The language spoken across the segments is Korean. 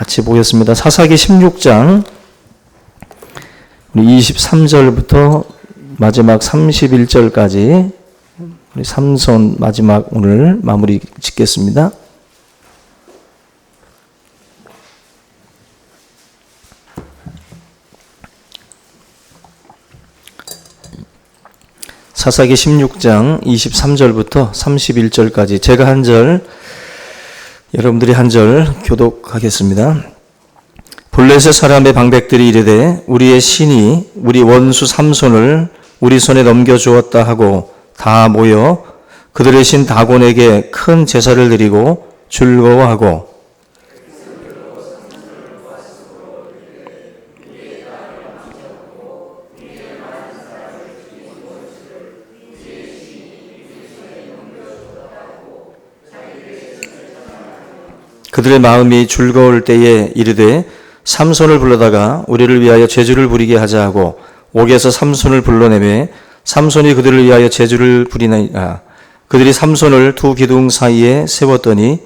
같이 보겠습니다. 사사기 16장 23절부터 마지막 31절까지 우리 삼손 마지막 오늘 마무리 짓겠습니다. 사사기 16장 23절부터 31절까지 제가 한 절, 여러분들이 한 절 교독하겠습니다. 블레셋 사람의 방백들이 이르되 우리의 신이 우리 원수 삼손을 우리 손에 넘겨주었다 하고 다 모여 그들의 신 다곤에게 큰 제사를 드리고 즐거워하고 그들의 마음이 즐거울 때에 이르되 삼손을 불러다가 우리를 위하여 제주를 부리게 하자 하고 옥에서 삼손을 불러내매 삼손이 그들을 위하여 제주를 부리나이다. 그들이 삼손을 두 기둥 사이에 세웠더니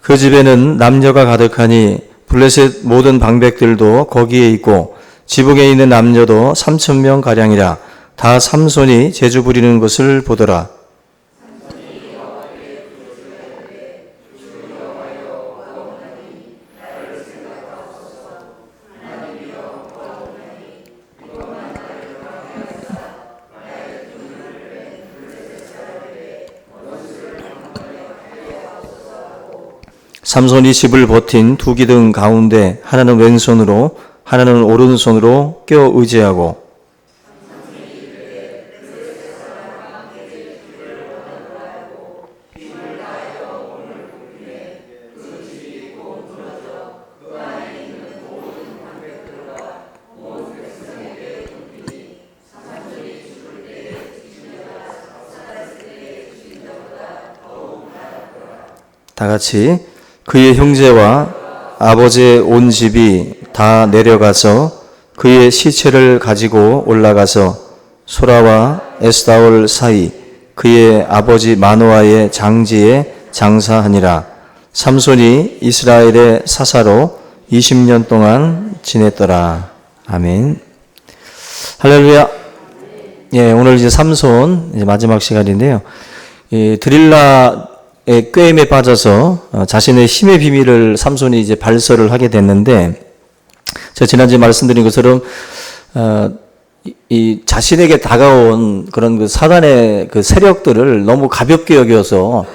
그 집에는 남녀가 가득하니 블레셋 모든 방백들도 거기에 있고 지붕에 있는 남녀도 3,000명 가량이라. 다 삼손이 제주 부리는 것을 보더라. 삼손이 집을 버틴 두 기둥 가운데 하나는 왼손으로 하나는 오른손으로 껴 의지하고 다 같이 그의 형제와 아버지의 온 집이 다 내려가서 그의 시체를 가지고 올라가서 소라와 에스다올 사이 그의 아버지 마노아의 장지에 장사하니라. 삼손이 이스라엘의 사사로 20년 동안 지냈더라. 아멘. 할렐루야. 예, 오늘 이제 삼손 이제 마지막 시간인데요. 드릴라의 꾀임에 빠져서 자신의 힘의 비밀을 삼손이 이제 발설을 하게 됐는데, 제가 지난주에 말씀드린 것처럼 이 자신에게 다가온 그런 그 사단의 그 세력들을 너무 가볍게 여겨서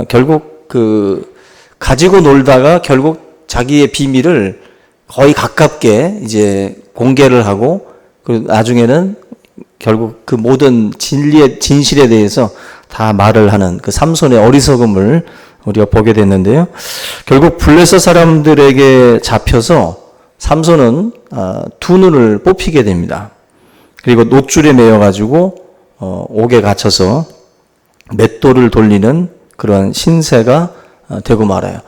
결국 그 가지고 놀다가 결국 자기의 비밀을 거의 가깝게 이제 공개를 하고 그 나중에는 결국 그 모든 진실에 대해서 다 말을 하는 그 삼손의 어리석음을 우리가 보게 됐는데요. 결국 블레셋 사람들에게 잡혀서 삼손은 두 눈을 뽑히게 됩니다. 그리고 놋줄에 매여가지고 옥에 갇혀서 맷돌을 돌리는 그런 신세가 되고 말아요.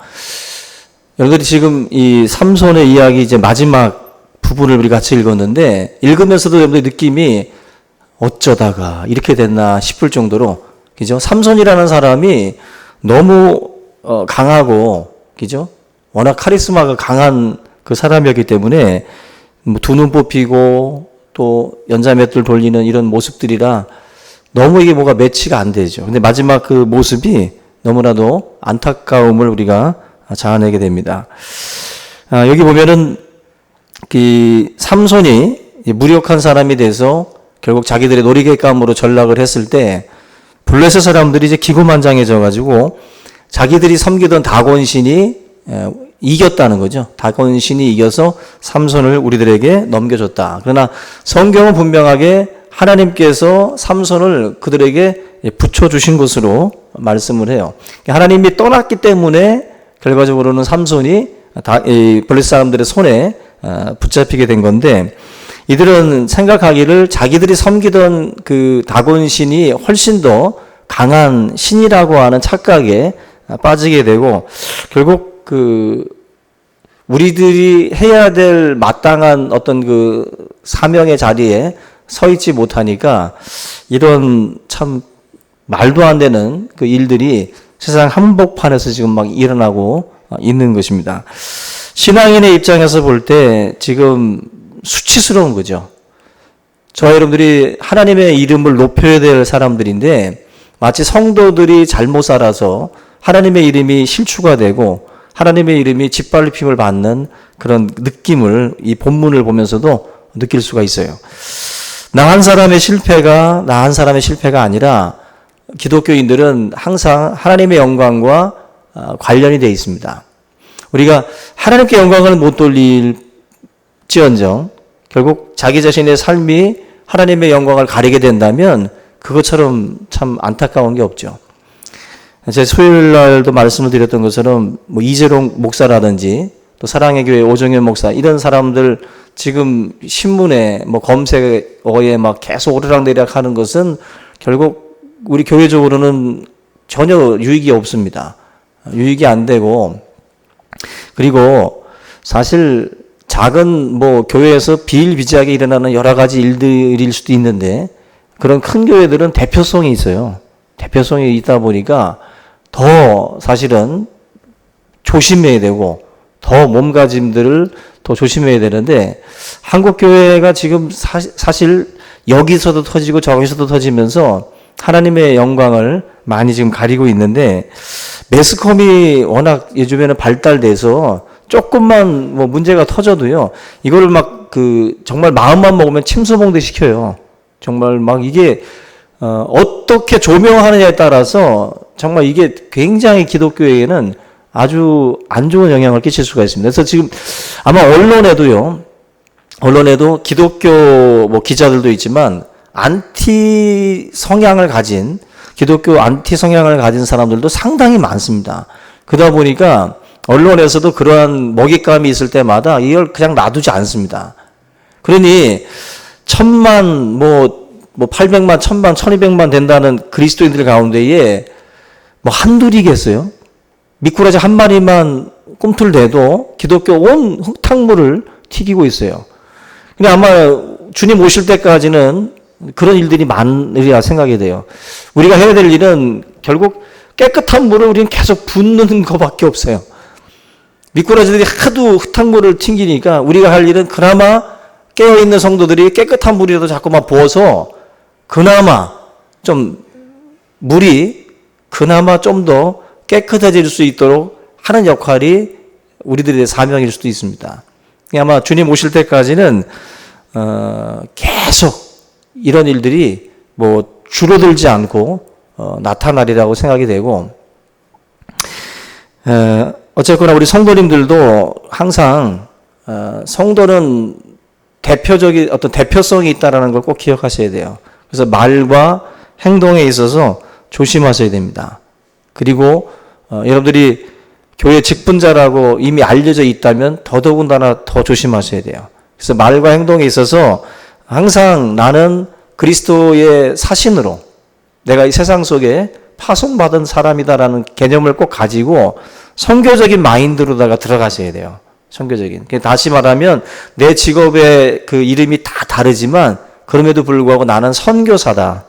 여러분들이 지금 이 삼손의 이야기 이제 마지막 부분을 우리 같이 읽었는데, 읽으면서도 여러분들 느낌이 어쩌다가 이렇게 됐나 싶을 정도로, 그죠? 삼손이라는 사람이 너무 강하고, 그죠? 워낙 카리스마가 강한 그 사람이었기 때문에 뭐 두 눈 뽑히고 또 연자맷돌 돌리는 이런 모습들이라 너무 이게 뭐가 매치가 안 되죠. 근데 마지막 그 모습이 너무나도 안타까움을 우리가 자아내게 됩니다. 여기 보면은 그 삼손이 무력한 사람이 돼서 결국 자기들의 놀이객감으로 전락을 했을 때 블레셋 사람들이 이제 기고만장해져 가지고 자기들이 섬기던 다곤 신이 이겼다는 거죠. 다곤 신이 이겨서 삼손을 우리들에게 넘겨줬다. 그러나 성경은 분명하게 하나님께서 삼손을 그들에게 붙여주신 것으로 말씀을 해요. 하나님이 떠났기 때문에 결과적으로는 삼손이 블레셋 사람들의 손에 붙잡히게 된 건데, 이들은 생각하기를 자기들이 섬기던 그 다곤 신이 훨씬 더 강한 신이라고 하는 착각에 빠지게 되고, 결국 그 우리들이 해야 될 마땅한 어떤 그 사명의 자리에 서 있지 못하니까 이런 참 말도 안 되는 그 일들이 세상 한복판에서 지금 막 일어나고 있는 것입니다. 신앙인의 입장에서 볼 때 지금 수치스러운 거죠. 저와 여러분들이 하나님의 이름을 높여야 될 사람들인데 마치 성도들이 잘못 살아서 하나님의 이름이 실추가 되고 하나님의 이름이 짓밟힘을 받는 그런 느낌을 이 본문을 보면서도 느낄 수가 있어요. 나 한 사람의 실패가 아니라 기독교인들은 항상 하나님의 영광과 관련이 되어 있습니다. 우리가 하나님께 영광을 못 돌릴지언정 결국 자기 자신의 삶이 하나님의 영광을 가리게 된다면 그것처럼 참 안타까운 게 없죠. 제가 수요일 날도 말씀을 드렸던 것처럼 뭐 이재롱 목사라든지 또 사랑의 교회 오정현 목사 이런 사람들 지금 신문에 뭐 검색어에 막 계속 오르락내리락 하는 것은 결국 우리 교회적으로는 전혀 유익이 없습니다. 유익이 안 되고 그리고 사실 작은 뭐 교회에서 비일비재하게 일어나는 여러 가지 일들일 수도 있는데 그런 큰 교회들은 대표성이 있어요. 대표성이 있다 보니까 더 사실은 조심해야 되고 더 몸가짐들을 더 조심해야 되는데 한국 교회가 지금 사실 여기서도 터지고 저기서도 터지면서 하나님의 영광을 많이 지금 가리고 있는데 매스컴이 워낙 요즘에는 발달돼서 조금만 뭐 문제가 터져도요 이거를 막 정말 마음만 먹으면 침소봉대 시켜요. 정말 막 이게 어떻게 조명하느냐에 따라서 정말 이게 굉장히 기독교에게는 아주 안 좋은 영향을 끼칠 수가 있습니다. 그래서 지금 아마 언론에도 기독교 뭐 기자들도 있지만 기독교 안티 성향을 가진 사람들도 상당히 많습니다. 그러다 보니까 언론에서도 그러한 먹잇감이 있을 때마다 이걸 그냥 놔두지 않습니다. 그러니 1000만, 800만, 1000만, 1200만 된다는 그리스도인들 가운데에 한둘이겠어요? 미꾸라지 한 마리만 꿈틀대도 기독교 온 흙탕물을 튀기고 있어요. 근데 아마 주님 오실 때까지는 그런 일들이 많으리라 생각이 돼요. 우리가 해야 될 일은 결국 깨끗한 물을 우리는 계속 붓는 것밖에 없어요. 미꾸라지들이 하도 흙탕물을 튕기니까 우리가 할 일은 그나마 깨어있는 성도들이 깨끗한 물이라도 자꾸만 부어서 그나마 좀 물이 그나마 좀 더 깨끗해질 수 있도록 하는 역할이 우리들의 사명일 수도 있습니다. 아마 주님 오실 때까지는 계속 이런 일들이 줄어들지 않고 나타나리라고 생각이 되고 어쨌거나 우리 성도님들도 항상 성도는 대표적인 어떤 대표성이 있다라는 걸 꼭 기억하셔야 돼요. 그래서 말과 행동에 있어서 조심하셔야 됩니다. 그리고 여러분들이 교회 직분자라고 이미 알려져 있다면 더더군다나 더 조심하셔야 돼요. 그래서 말과 행동에 있어서 항상 나는 그리스도의 사신으로 내가 이 세상 속에 파송받은 사람이다라는 개념을 꼭 가지고 선교적인 마인드로다가 들어가셔야 돼요. 선교적인. 다시 말하면 내 직업의 그 이름이 다 다르지만 그럼에도 불구하고 나는 선교사다.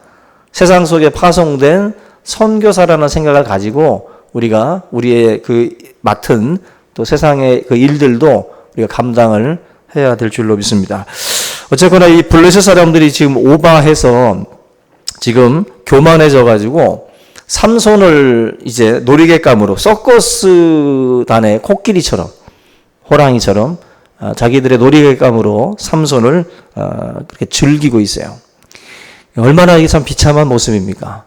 세상 속에 파송된 선교사라는 생각을 가지고 우리가 우리의 그 맡은 또 세상의 그 일들도 우리가 감당을 해야 될 줄로 믿습니다. 어쨌거나 이 블레셋 사람들이 지금 오바해서 지금 교만해져 가지고 삼손을 이제 놀이객감으로 서커스단의 코끼리처럼 호랑이처럼 자기들의 놀이객감으로 삼손을 그렇게 즐기고 있어요. 얼마나 이게 참 비참한 모습입니까?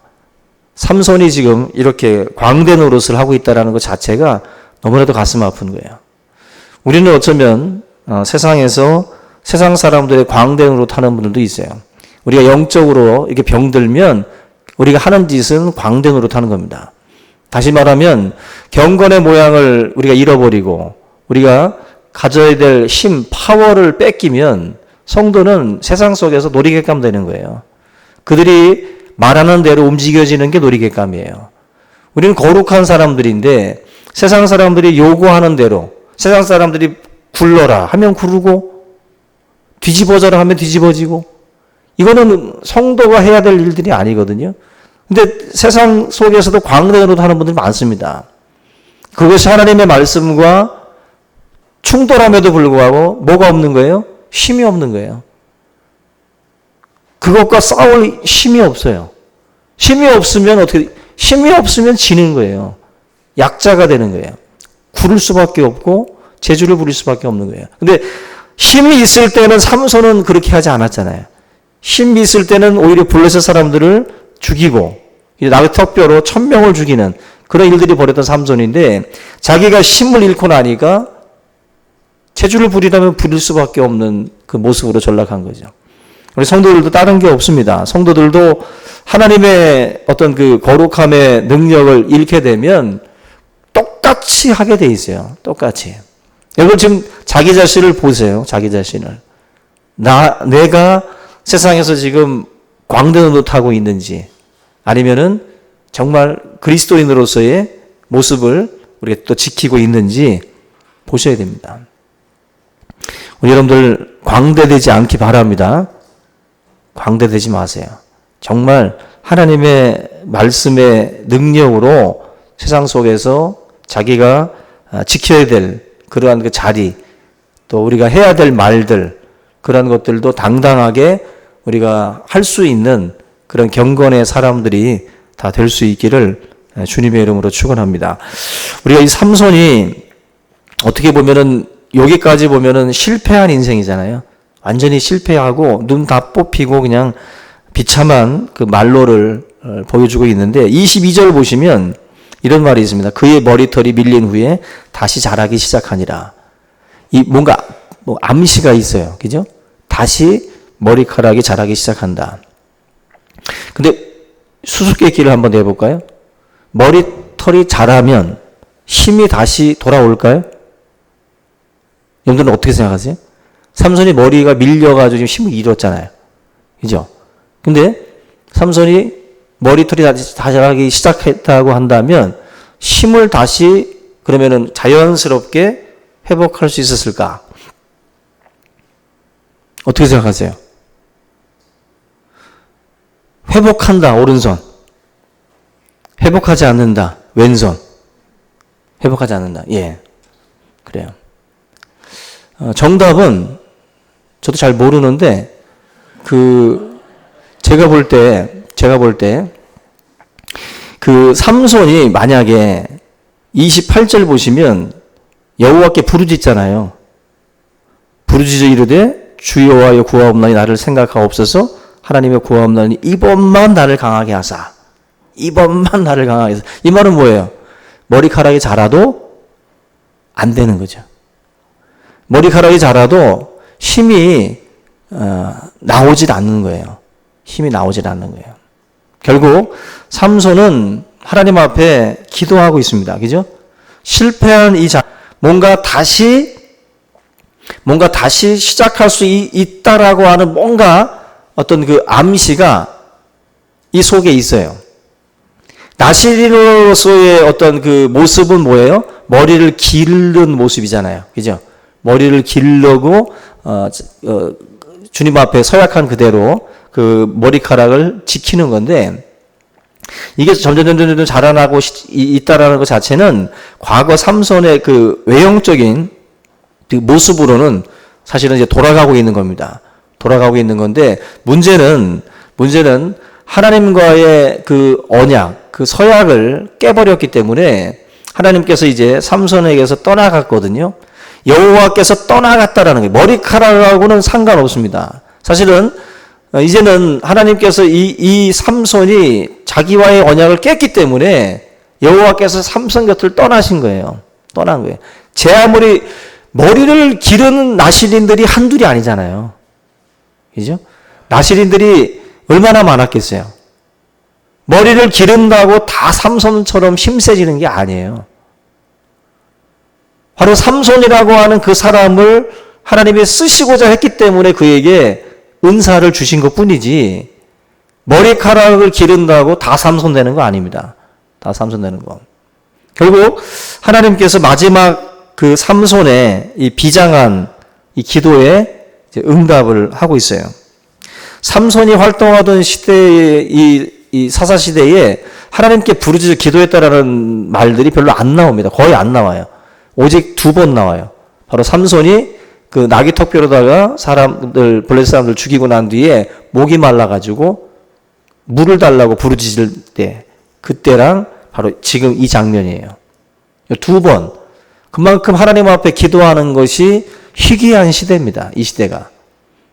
삼손이 지금 이렇게 광대 노릇을 하고 있다는 것 자체가 너무나도 가슴 아픈 거예요. 우리는 어쩌면 세상에서 세상 사람들의 광대 노릇하는 분들도 있어요. 우리가 영적으로 이렇게 병들면 우리가 하는 짓은 광대 노릇하는 겁니다. 다시 말하면 경건의 모양을 우리가 잃어버리고 우리가 가져야 될 힘, 파워를 뺏기면 성도는 세상 속에서 놀이객감 되는 거예요. 그들이 말하는 대로 움직여지는 게 놀이객감이에요. 우리는 거룩한 사람들인데 세상 사람들이 요구하는 대로 세상 사람들이 굴러라 하면 구르고 뒤집어져라 하면 뒤집어지고 이거는 성도가 해야 될 일들이 아니거든요. 근데 세상 속에서도 광대 노릇 하는 분들이 많습니다. 그것이 하나님의 말씀과 충돌함에도 불구하고 뭐가 없는 거예요? 힘이 없는 거예요. 그것과 싸울 힘이 없어요. 힘이 없으면 지는 거예요. 약자가 되는 거예요. 구를 수밖에 없고 재주를 부릴 수밖에 없는 거예요. 근데 힘이 있을 때는 삼손은 그렇게 하지 않았잖아요. 힘이 있을 때는 오히려 블레셋 사람들을 죽이고 나의 턱뼈로 1000명을 죽이는 그런 일들이 벌였던 삼손인데 자기가 힘을 잃고 나니까 재주를 부리려면 부릴 수밖에 없는 그 모습으로 전락한 거죠. 우리 성도들도 다른 게 없습니다. 성도들도 하나님의 어떤 그 거룩함의 능력을 잃게 되면 똑같이 하게 돼 있어요. 똑같이. 여러분 지금 자기 자신을 보세요. 자기 자신을. 내가 세상에서 지금 광대노릇하고 있는지 아니면은 정말 그리스도인으로서의 모습을 우리가 또 지키고 있는지 보셔야 됩니다. 우리 여러분들 광대되지 않기 바랍니다. 광대되지 마세요. 정말 하나님의 말씀의 능력으로 세상 속에서 자기가 지켜야 될 그러한 그 자리, 또 우리가 해야 될 말들, 그런 것들도 당당하게 우리가 할 수 있는 그런 경건의 사람들이 다 될 수 있기를 주님의 이름으로 축원합니다. 우리가 이 삼손이 어떻게 보면은 여기까지 보면은 실패한 인생이잖아요. 완전히 실패하고 눈 다 뽑히고 그냥 비참한 그 말로를 보여주고 있는데 22절 보시면 이런 말이 있습니다. 그의 머리털이 밀린 후에 다시 자라기 시작하니라. 이 뭔가 암시가 있어요. 그죠? 다시 머리카락이 자라기 시작한다. 근데 수수께끼를 한번 내볼까요? 머리털이 자라면 힘이 다시 돌아올까요? 여러분들은 어떻게 생각하세요? 삼손이 머리가 밀려가지고 지금 힘을 잃었잖아요. 그죠? 근데 삼손이 머리털이 다시 자라기 시작했다고 한다면 힘을 다시 그러면은 자연스럽게 회복할 수 있었을까? 어떻게 생각하세요? 회복한다, 오른손. 회복하지 않는다, 왼손. 회복하지 않는다. 예. 그래요. 정답은 저도 잘 모르는데 제가 볼 때 그 삼손이 만약에 28절 보시면 여호와께 부르짖잖아요. 부르짖어 이르되 주여와여 구하옵나니 나를 생각하옵소서. 하나님의 구하옵나니 이번만 나를 강하게 하사. 이번만 나를 강하게 하사. 이 말은 뭐예요? 머리카락이 자라도 안 되는 거죠. 머리카락이 자라도 힘이 나오질 않는 거예요. 힘이 나오질 않는 거예요. 결국 삼손은 하나님 앞에 기도하고 있습니다. 그죠? 실패한 뭔가 다시 시작할 수 있다라고 하는 뭔가 어떤 그 암시가 이 속에 있어요. 나실인으로서의 어떤 그 모습은 뭐예요? 머리를 기른 모습이잖아요. 그죠? 머리를 기르고 주님 앞에 서약한 그대로 그 머리카락을 지키는 건데 이게 점점 자라나고 있다라는 것 자체는 과거 삼손의 그 외형적인 그 모습으로는 사실은 이제 돌아가고 있는 겁니다. 돌아가고 있는 건데 문제는 하나님과의 그 언약, 그 서약을 깨버렸기 때문에 하나님께서 이제 삼손에게서 떠나갔거든요. 여호와께서 떠나갔다라는 거예요. 머리카락하고는 상관없습니다. 사실은 이제는 하나님께서 이 삼손이 자기와의 언약을 깼기 때문에 여호와께서 삼손 곁을 떠나신 거예요. 떠난 거예요. 제 아무리 머리를 기르는 나실인들이 한둘이 아니잖아요. 그죠? 나실인들이 얼마나 많았겠어요. 머리를 기른다고 다 삼손처럼 힘세지는 게 아니에요. 바로 삼손이라고 하는 그 사람을 하나님이 쓰시고자 했기 때문에 그에게 은사를 주신 것 뿐이지 머리카락을 기른다고 다 삼손 되는 거 아닙니다. 다 삼손 되는 거. 결국 하나님께서 마지막 그 삼손의 이 비장한 이 기도에 이제 응답을 하고 있어요. 삼손이 활동하던 시대의 이 사사 시대에 하나님께 부르짖어 기도했다라는 말들이 별로 안 나옵니다. 거의 안 나와요. 오직 2번 나와요. 바로 삼손이 그 나귀 턱뼈로다가 블레셋 사람들 죽이고 난 뒤에 목이 말라가지고 물을 달라고 부르짖을 때, 그때랑 바로 지금 이 장면이에요. 2번. 그만큼 하나님 앞에 기도하는 것이 희귀한 시대입니다. 이 시대가.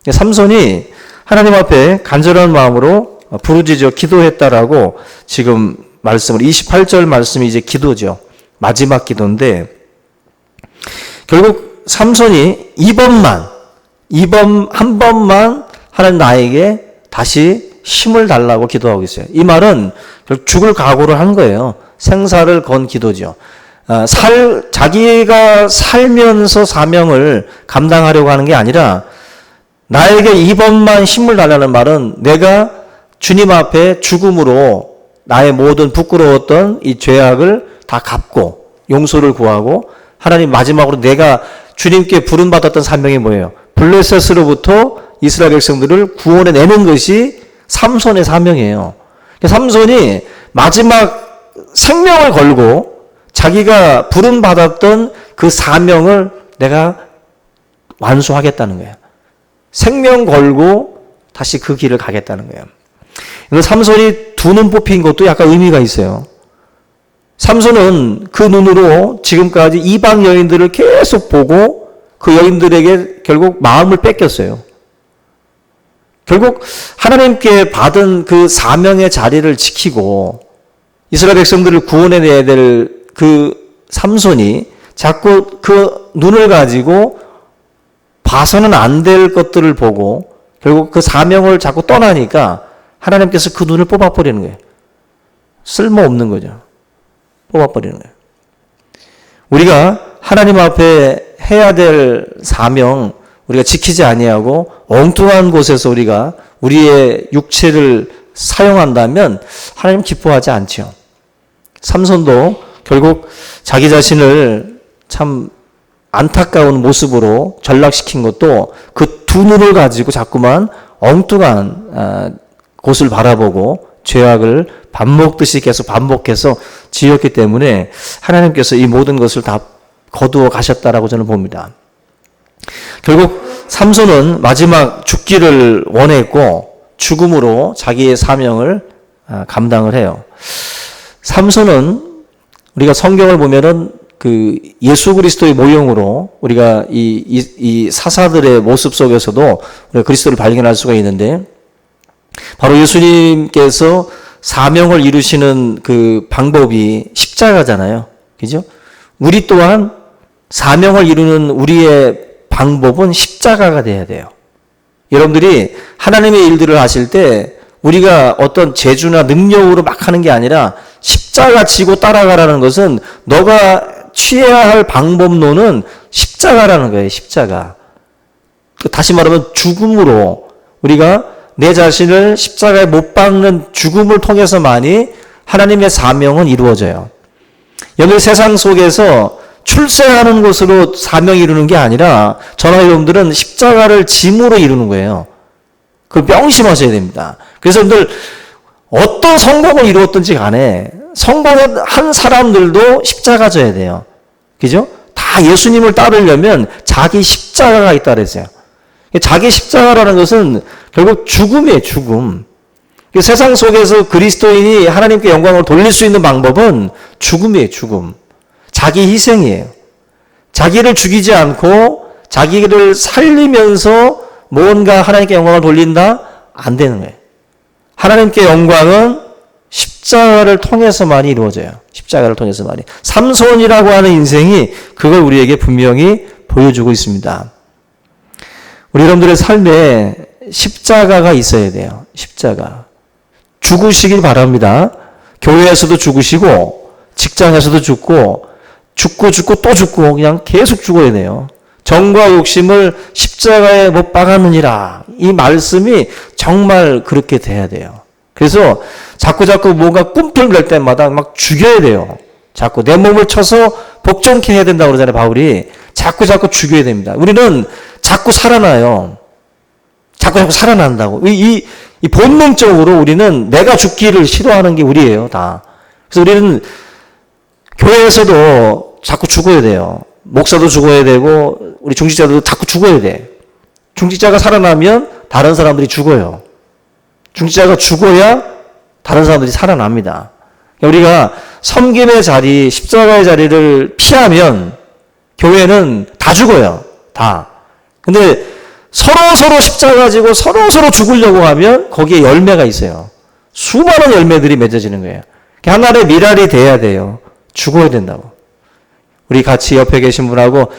삼손이 하나님 앞에 간절한 마음으로 부르짖어 기도했다라고 지금 말씀을, 28절 말씀이 이제 기도죠. 마지막 기도인데, 결국 삼손이 한 번만 하나님 나에게 다시 힘을 달라고 기도하고 있어요. 이 말은 죽을 각오를 한 거예요. 생사를 건 기도죠. 자기가 살면서 사명을 감당하려고 하는 게 아니라 나에게 이번만 힘을 달라는 말은 내가 주님 앞에 죽음으로 나의 모든 부끄러웠던 이 죄악을 다 갚고 용서를 구하고 하나님 마지막으로 내가 주님께 부름받았던 사명이 뭐예요? 블레셋으로부터 이스라엘 백성들을 구원해내는 것이 삼손의 사명이에요. 삼손이 마지막 생명을 걸고 자기가 부름받았던 그 사명을 내가 완수하겠다는 거예요. 생명 걸고 다시 그 길을 가겠다는 거예요. 삼손이 2눈 뽑힌 것도 약간 의미가 있어요. 삼손은 그 눈으로 지금까지 이방 여인들을 계속 보고 그 여인들에게 결국 마음을 뺏겼어요. 결국 하나님께 받은 그 사명의 자리를 지키고 이스라엘 백성들을 구원해내야 될 그 삼손이 자꾸 그 눈을 가지고 봐서는 안 될 것들을 보고 결국 그 사명을 자꾸 떠나니까 하나님께서 그 눈을 뽑아버리는 거예요. 쓸모없는 거죠. 뽑아버리는 거예요. 우리가 하나님 앞에 해야 될 사명 우리가 지키지 아니하고 엉뚱한 곳에서 우리가 우리의 육체를 사용한다면 하나님 기뻐하지 않죠. 삼손도 결국 자기 자신을 참 안타까운 모습으로 전락시킨 것도 그 2눈을 가지고 자꾸만 엉뚱한 곳을 바라보고 죄악을 밥 먹듯이 계속 반복해서 지었기 때문에 하나님께서 이 모든 것을 다 거두어 가셨다라고 저는 봅니다. 결국 삼손은 마지막 죽기를 원했고 죽음으로 자기의 사명을 감당을 해요. 삼손은 우리가 성경을 보면은 그 예수 그리스도의 모형으로 우리가 이 사사들의 모습 속에서도 우리가 그리스도를 발견할 수가 있는데 바로 예수님께서 사명을 이루시는 그 방법이 십자가잖아요. 그죠? 우리 또한 사명을 이루는 우리의 방법은 십자가가 돼야 돼요. 여러분들이 하나님의 일들을 하실 때 우리가 어떤 재주나 능력으로 막 하는 게 아니라 십자가 지고 따라가라는 것은 너가 취해야 할 방법론은 십자가라는 거예요. 십자가. 다시 말하면 죽음으로 우리가 내 자신을 십자가에 못 박는 죽음을 통해서만이 하나님의 사명은 이루어져요. 여기 세상 속에서 출세하는 것으로 사명을 이루는 게 아니라 저나 여러분들은 십자가를 짐으로 이루는 거예요. 그걸 명심하셔야 됩니다. 그래서 여러분들 어떤 성공을 이루었든지 간에 성공한 사람들도 십자가 져야 돼요. 그죠? 다 예수님을 따르려면 자기 십자가가 있다 그랬어요. 자기 십자가라는 것은 결국 죽음이에요, 죽음. 세상 속에서 그리스도인이 하나님께 영광을 돌릴 수 있는 방법은 죽음이에요, 죽음. 자기 희생이에요. 자기를 죽이지 않고 자기를 살리면서 뭔가 하나님께 영광을 돌린다? 안 되는 거예요. 하나님께 영광은 십자가를 통해서만이 이루어져요. 십자가를 통해서만이. 삼손이라고 하는 인생이 그걸 우리에게 분명히 보여주고 있습니다. 우리 여러분들의 삶에 십자가가 있어야 돼요. 십자가. 죽으시길 바랍니다. 교회에서도 죽으시고 직장에서도 죽고 또 죽고 그냥 계속 죽어야 돼요. 정과 욕심을 십자가에 못 박았느니라. 이 말씀이 정말 그렇게 돼야 돼요. 그래서 자꾸 뭔가 꿈틀댈 때마다 막 죽여야 돼요. 자꾸 내 몸을 쳐서 복종케 해야 된다고 그러잖아요, 바울이. 자꾸 죽여야 됩니다. 우리는 자꾸 살아나요. 자꾸 살아난다고. 이 본능적으로 우리는 내가 죽기를 싫어하는 게 우리예요, 다. 그래서 우리는 교회에서도 자꾸 죽어야 돼요. 목사도 죽어야 되고, 우리 중직자들도 자꾸 죽어야 돼. 중직자가 살아나면 다른 사람들이 죽어요. 중직자가 죽어야 다른 사람들이 살아납니다. 우리가 섬김의 자리, 십자가의 자리를 피하면 교회는 다 죽어요. 다. 근데 서로 십자가 지고 서로 죽으려고 하면 거기에 열매가 있어요. 수많은 열매들이 맺어지는 거예요. 하나의 미랄이 돼야 돼요. 죽어야 된다고. 우리 같이 옆에 계신 분하고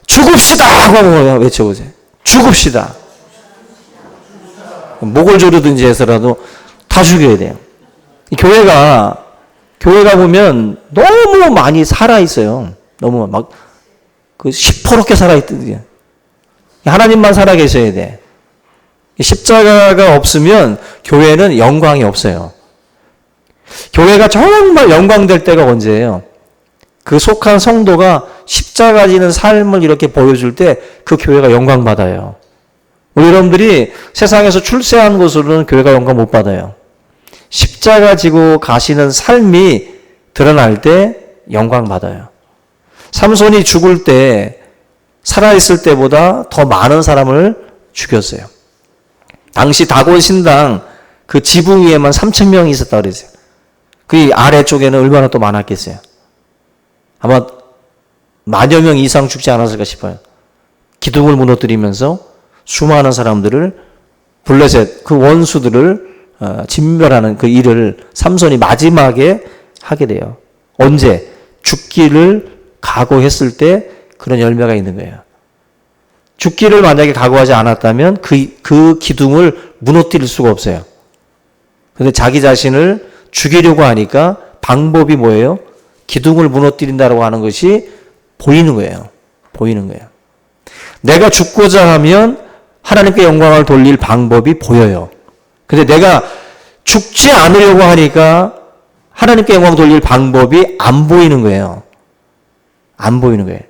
죽읍시다 하고 외쳐보세요. 죽읍시다. 목을 조르든지 해서라도 다 죽여야 돼요. 교회가 보면 너무 많이 살아있어요. 너무 막 시퍼렇게 살아있듯이. 하나님만 살아계셔야 돼. 십자가가 없으면 교회는 영광이 없어요. 교회가 정말 영광될 때가 언제예요? 그 속한 성도가 십자가 지는 삶을 이렇게 보여줄 때 그 교회가 영광받아요. 우리 여러분들이 세상에서 출세한 것으로는 교회가 영광 못 받아요. 십자가 지고 가시는 삶이 드러날 때 영광 받아요. 삼손이 죽을 때 살아있을 때보다 더 많은 사람을 죽였어요. 당시 다곤 신당 그 지붕 위에만 3,000명이 있었다고 그랬어요. 그 아래쪽에는 얼마나 또 많았겠어요. 아마 10,000명 이상 죽지 않았을까 싶어요. 기둥을 무너뜨리면서 수많은 사람들을 블레셋 그 원수들을 진멸하는 그 일을 삼손이 마지막에 하게 돼요. 언제? 죽기를 각오했을 때 그런 열매가 있는 거예요. 죽기를 만약에 각오하지 않았다면 그 기둥을 무너뜨릴 수가 없어요. 그런데 자기 자신을 죽이려고 하니까 방법이 뭐예요? 기둥을 무너뜨린다고 하는 것이 보이는 거예요. 보이는 거예요. 내가 죽고자 하면 하나님께 영광을 돌릴 방법이 보여요. 근데 내가 죽지 않으려고 하니까 하나님께 영광 돌릴 방법이 안 보이는 거예요. 안 보이는 거예요.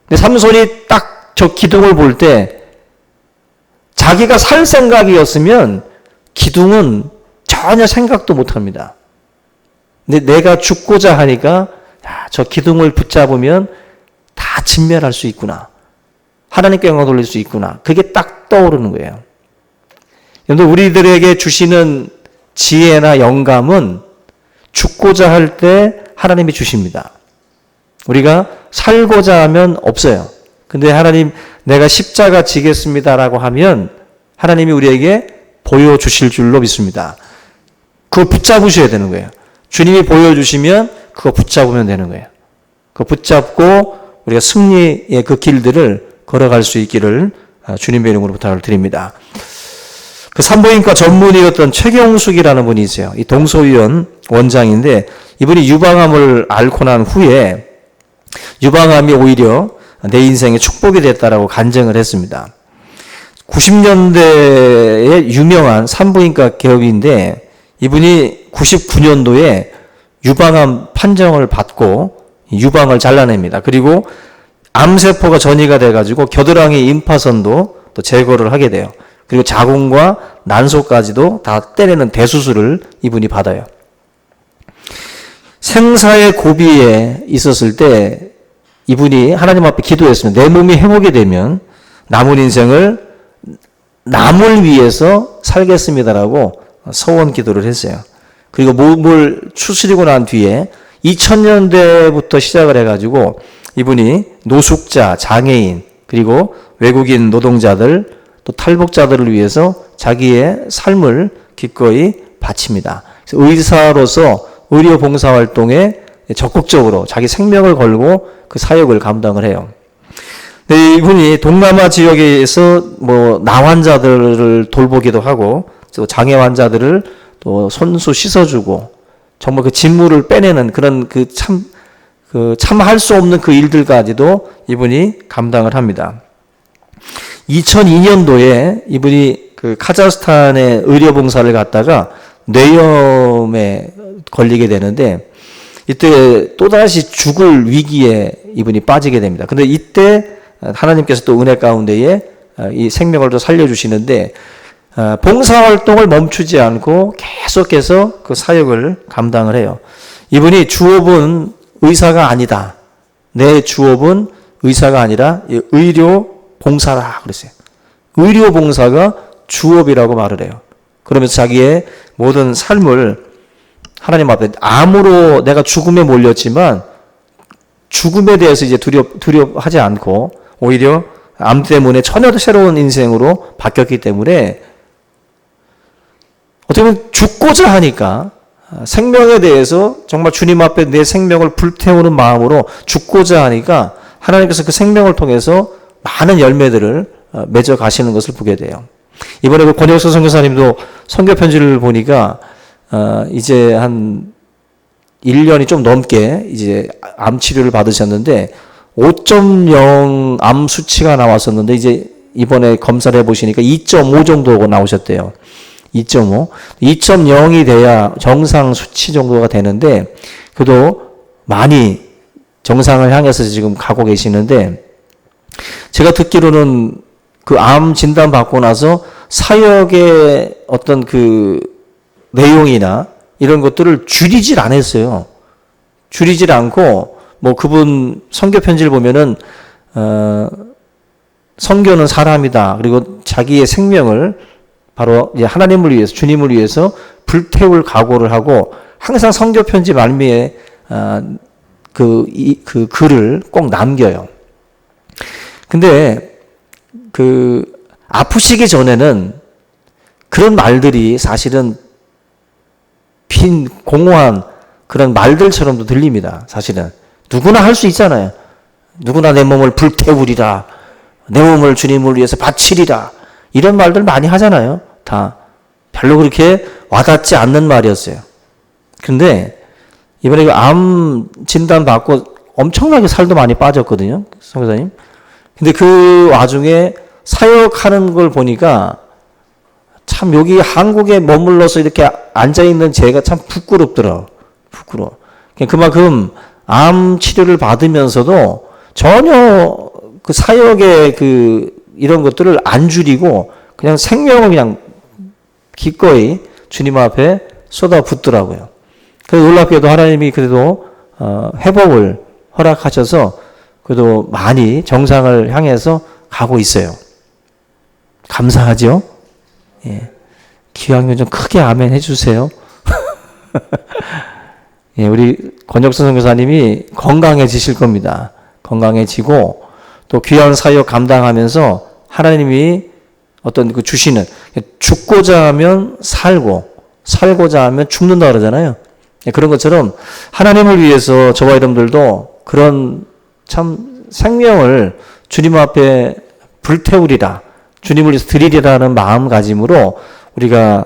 근데 삼손이 딱 저 기둥을 볼 때 자기가 살 생각이었으면 기둥은 전혀 생각도 못 합니다. 근데 내가 죽고자 하니까 저 기둥을 붙잡으면 다 진멸할 수 있구나. 하나님께 영광 돌릴 수 있구나. 그게 딱 떠오르는 거예요. 여러분, 우리들에게 주시는 지혜나 영감은 죽고자 할 때 하나님이 주십니다. 우리가 살고자 하면 없어요. 근데 하나님, 내가 십자가 지겠습니다라고 하면 하나님이 우리에게 보여주실 줄로 믿습니다. 그거 붙잡으셔야 되는 거예요. 주님이 보여주시면 그거 붙잡으면 되는 거예요. 그거 붙잡고 우리가 승리의 그 길들을 걸어갈 수 있기를 주님의 이름으로 부탁을 드립니다. 그 산부인과 전문의였던 최경숙이라는 분이 있어요. 이 동소위원 원장인데 이분이 유방암을 앓고 난 후에 유방암이 오히려 내 인생의 축복이 됐다라고 간증을 했습니다. 90년대에 유명한 산부인과 기업인데 이분이 99년도에 유방암 판정을 받고 유방을 잘라냅니다. 그리고 암세포가 전이가 돼가지고 겨드랑이 임파선도 또 제거를 하게 돼요. 그리고 자궁과 난소까지도 다 떼내는 대수술을 이분이 받아요. 생사의 고비에 있었을 때 이분이 하나님 앞에 기도했습니다. 내 몸이 회복이 되면 남은 인생을 남을 위해서 살겠습니다라고 서원 기도를 했어요. 그리고 몸을 추스리고 난 뒤에 2000년대부터 시작을 해가지고 이분이 노숙자, 장애인, 그리고 외국인 노동자들, 또 탈북자들을 위해서 자기의 삶을 기꺼이 바칩니다. 의사로서 의료 봉사 활동에 적극적으로 자기 생명을 걸고 그 사역을 감당을 해요. 근데 이분이 동남아 지역에서 나 환자들을 돌보기도 하고, 또 장애 환자들을 또 손수 씻어주고, 정말 그 진물을 빼내는 그런 참 할 수 없는 그 일들까지도 이분이 감당을 합니다. 2002년도에 이분이 그 카자흐스탄에 의료봉사를 갔다가 뇌염에 걸리게 되는데 이때 또다시 죽을 위기에 이분이 빠지게 됩니다. 근데 이때 하나님께서 또 은혜 가운데에 이 생명을 또 살려주시는데, 봉사활동을 멈추지 않고 계속해서 그 사역을 감당을 해요. 이분이 주업은 의사가 아니다. 내 주업은 의사가 아니라 의료 봉사라 그랬어요. 의료 봉사가 주업이라고 말을 해요. 그러면서 자기의 모든 삶을 하나님 앞에, 암으로 내가 죽음에 몰렸지만 죽음에 대해서 이제 두려워하지 않고 오히려 암 때문에 전혀 새로운 인생으로 바뀌었기 때문에 어떻게 보면 죽고자 하니까 생명에 대해서 정말 주님 앞에 내 생명을 불태우는 마음으로 죽고자 하니까 하나님께서 그 생명을 통해서 많은 열매들을 맺어 가시는 것을 보게 돼요. 이번에 그 권혁수 선교사님도 선교 편지를 보니까 이제 한 1년이 좀 넘게 이제 암 치료를 받으셨는데 5.0 암 수치가 나왔었는데 이제 이번에 검사를 해보시니까 2.5 정도 나오셨대요. 2.0이 돼야 정상 수치 정도가 되는데 그래도 많이 정상을 향해서 지금 가고 계시는데, 제가 듣기로는 그 암 진단 받고 나서 사역의 어떤 그 내용이나 이런 것들을 줄이질 않았어요. 줄이질 않고 뭐 그분 선교 편지를 보면은 선교는 사람이다. 그리고 자기의 생명을 바로 이제 하나님을 위해서, 주님을 위해서 불태울 각오를 하고 항상 선교 편지 말미에 그 글을 꼭 남겨요. 근데 아프시기 전에는 그런 말들이 사실은 빈 공허한 그런 말들처럼도 들립니다. 사실은 누구나 할 수 있잖아요. 누구나 내 몸을 불태우리라, 내 몸을 주님을 위해서 바치리라, 이런 말들 많이 하잖아요. 다 별로 그렇게 와닿지 않는 말이었어요. 근데 이번에 암 진단 받고 엄청나게 살도 많이 빠졌거든요, 선교사님. 근데 그 와중에 사역하는 걸 보니까 참 여기 한국에 머물러서 이렇게 앉아있는 제가 참 부끄러워. 그만큼 암 치료를 받으면서도 전혀 그 사역의 이런 것들을 안 줄이고 그냥 생명을 그냥 기꺼이 주님 앞에 쏟아붓더라고요. 그래서 놀랍게도 하나님이 그래도 회복을 허락하셔서 그래도 많이 정상을 향해서 가고 있어요. 감사하죠? 예. 기왕이면 좀 크게 아멘 해주세요. 예, 우리 권혁수 선교사님이 건강해지실 겁니다. 건강해지고 또 귀한 사역 감당하면서 하나님이 어떤 그 주시는, 죽고자 하면 살고 살고자 하면 죽는다 그러잖아요. 예, 그런 것처럼 하나님을 위해서 저와 여러분들도 그런 참 생명을 주님 앞에 불태우리라, 주님을 위해서 드리리라는 마음가짐으로 우리가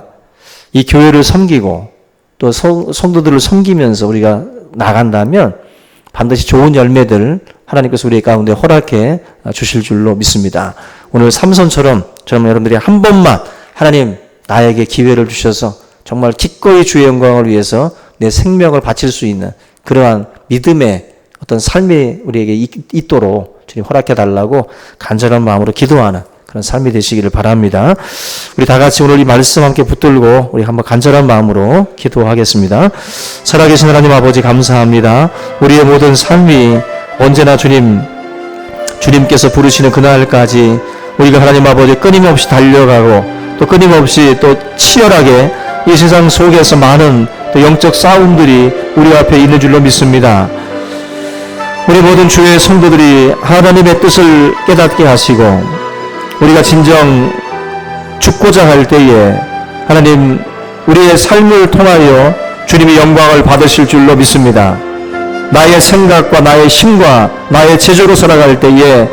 이 교회를 섬기고 또 성도들을 섬기면서 우리가 나간다면 반드시 좋은 열매들 하나님께서 우리 가운데 허락해 주실 줄로 믿습니다. 오늘 삼손처럼 저는 여러분들이 한 번만 하나님 나에게 기회를 주셔서 정말 기꺼이 주의 영광을 위해서 내 생명을 바칠 수 있는 그러한 믿음의 어떤 삶이 우리에게 있도록 주님 허락해 달라고 간절한 마음으로 기도하는 그런 삶이 되시기를 바랍니다. 우리 다 같이 오늘 이 말씀 함께 붙들고 우리 한번 간절한 마음으로 기도하겠습니다. 살아계신 하나님 아버지 감사합니다. 우리의 모든 삶이 언제나 주님께서 부르시는 그날까지 우리가 하나님 아버지 끊임없이 달려가고 또 끊임없이 또 치열하게 이 세상 속에서 많은 또 영적 싸움들이 우리 앞에 있는 줄로 믿습니다. 우리 모든 주의 성도들이 하나님의 뜻을 깨닫게 하시고 우리가 진정 죽고자 할 때에 하나님 우리의 삶을 통하여 주님이 영광을 받으실 줄로 믿습니다. 나의 생각과 나의 힘과 나의 제조로 살아갈 때에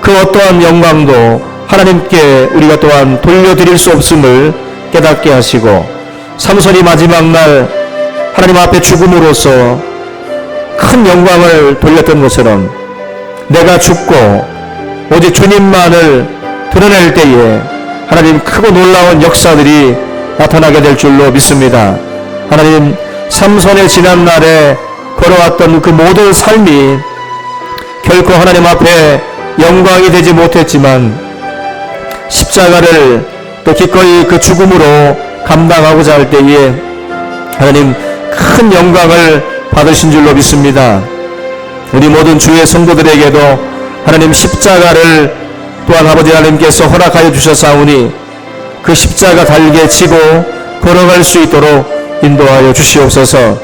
그 어떠한 영광도 하나님께 우리가 또한 돌려드릴 수 없음을 깨닫게 하시고 삼손이 마지막 날 하나님 앞에 죽음으로써 큰 영광을 돌렸던 것처럼 내가 죽고 오직 주님만을 드러낼 때에 하나님 크고 놀라운 역사들이 나타나게 될 줄로 믿습니다. 하나님 삼손의 지난날에 걸어왔던 그 모든 삶이 결코 하나님 앞에 영광이 되지 못했지만 십자가를 또 기꺼이 그 죽음으로 감당하고자 할 때에 하나님 큰 영광을 받으신 줄로 믿습니다. 우리 모든 주의 성도들에게도 하나님 십자가를 또한 아버지 하나님께서 허락하여 주셨사오니 그 십자가 달게 지고 걸어갈 수 있도록 인도하여 주시옵소서.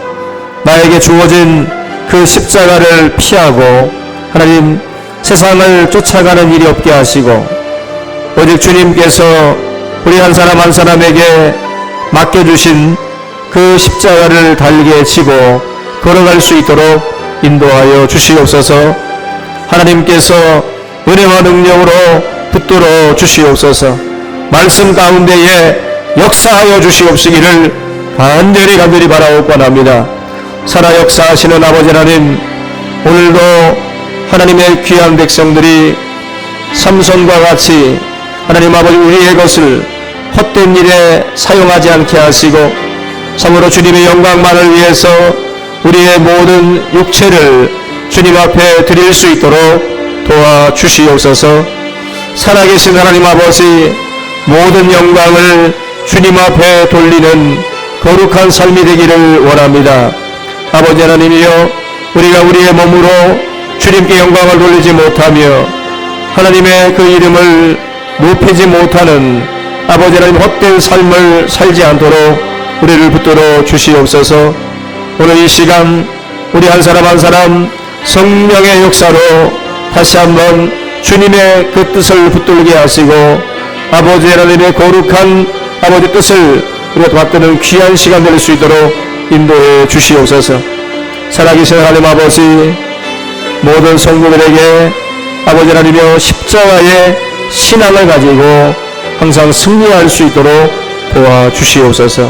나에게 주어진 그 십자가를 피하고 하나님 세상을 쫓아가는 일이 없게 하시고 오직 주님께서 우리 한 사람 한 사람에게 맡겨주신 그 십자가를 달게 지고 걸어갈 수 있도록 인도하여 주시옵소서. 하나님께서 은혜와 능력으로 붙들어 주시옵소서. 말씀 가운데에 역사하여 주시옵시기를 간절히 바라옵고 합니다. 살아 역사하시는 아버지 하나님, 오늘도 하나님의 귀한 백성들이 삼손과 같이 하나님 아버지 우리의 것을 헛된 일에 사용하지 않게 하시고 참으로 주님의 영광만을 위해서 우리의 모든 육체를 주님 앞에 드릴 수 있도록 도와주시옵소서. 살아계신 하나님 아버지, 모든 영광을 주님 앞에 돌리는 거룩한 삶이 되기를 원합니다. 아버지 하나님이여, 우리가 우리의 몸으로 주님께 영광을 돌리지 못하며 하나님의 그 이름을 높이지 못하는 아버지 하나님 헛된 삶을 살지 않도록 우리를 붙들어 주시옵소서. 오늘 이 시간 우리 한 사람 한 사람 성령의 역사로 다시 한번 주님의 그 뜻을 붙들게 하시고 아버지 하나님의 거룩한 아버지 뜻을 우리가 받드는 귀한 시간 될 수 있도록 인도해 주시옵소서. 살아계신 하나님 아버지, 모든 성도들에게 아버지 하나님여 십자가의 신앙을 가지고 항상 승리할 수 있도록 도와주시옵소서.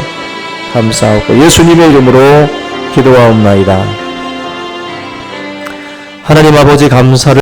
감사하고 예수님의 이름으로 기도하옵나이다. 하나님 아버지 감사를